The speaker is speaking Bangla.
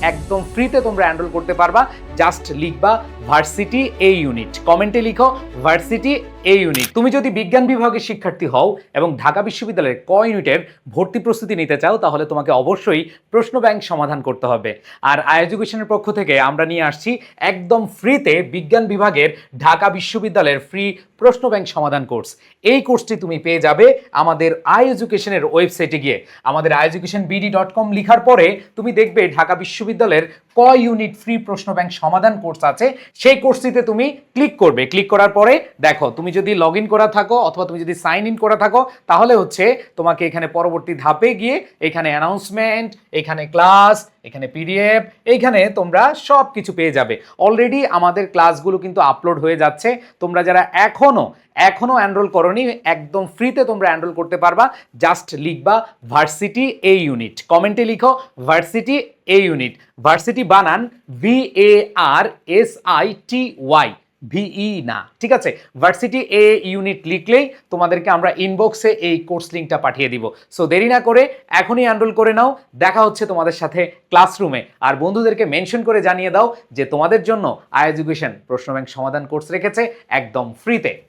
একদম ফ্রিতে তোমরা এনরোল করতে পারবা। জাস্ট লিখবা ভার্সিটি এ ইউনিট, কমেন্টে লিখো ভার্সিটি এ ইউনিট। তুমি যদি বিজ্ঞান বিভাগের শিক্ষার্থী হও এবং ঢাকা বিশ্ববিদ্যালয়ের ক ইউনিটের ভর্তি প্রস্তুতি নিতে চাও, তাহলে তোমাকে অবশ্যই প্রশ্ন ব্যাংক সমাধান করতে হবে। আর এডুকেশনের পক্ষ থেকে আমরা নিয়ে আসছি একদম ফ্রিতে বিজ্ঞান বিভাগের ঢাকা বিশ্ববিদ্যালয়ের ফ্রি প্রশ্ন ব্যাংক সমাধান কোর্স। এই কোর্সটি তুমি পেয়ে যাবে আমাদের এডুকেশনের ওয়েবসাইটে গিয়ে। আমাদের educationbd.com লিখার পরে তুমি দেখবে ঢাকা বিশ্ববিদ্যালয়ের ক ইউনিট ফ্রি প্রশ্ন ব্যাংক সমাধান কোর্স আছে। সেই কোর্সটিতে তুমি ক্লিক করবে। ক্লিক করার পরে দেখো, তুমি যদি লগ ইন করা থাকো অথবা তুমি যদি সাইন ইন করা থাকো, তাহলে হচ্ছে তোমাকে এখানে পরবর্তী ধাপে গিয়ে এখানে অ্যানাউন্সমেন্ট, এখানে ক্লাস, এখানে পিডিএফ, এইখানে তোমরা সব কিছু পেয়ে যাবে। অলরেডি আমাদের ক্লাসগুলো কিন্তু আপলোড হয়ে যাচ্ছে। তোমরা যারা এখনো এনরোল করোনি, একদম ফ্রিতে তোমরা এনরোল করতে পারবা। জাস্ট লিখবা ভার্সিটি এ ইউনিট, কমেন্টে লিখো ভার্সিটি এ ইউনিট। ভার্সিটি বানান VARSITY, ভিই না, ঠিক আছে? ভার্সিটি এ ইউনিট লিখলেই তোমাদেরকে আমরা ইনবক্সে এই কোর্স লিঙ্কটা পাঠিয়ে দিব। সো দেরি না করে এখনই এনরোল করে নাও। দেখা হচ্ছে তোমাদের সাথে ক্লাসরুমে। আর বন্ধুদেরকে মেনশন করে জানিয়ে দাও যে তোমাদের জন্য এডুকেশন প্রশ্ন ব্যাংক সমাধান কোর্স রেখেছে একদম ফ্রিতে।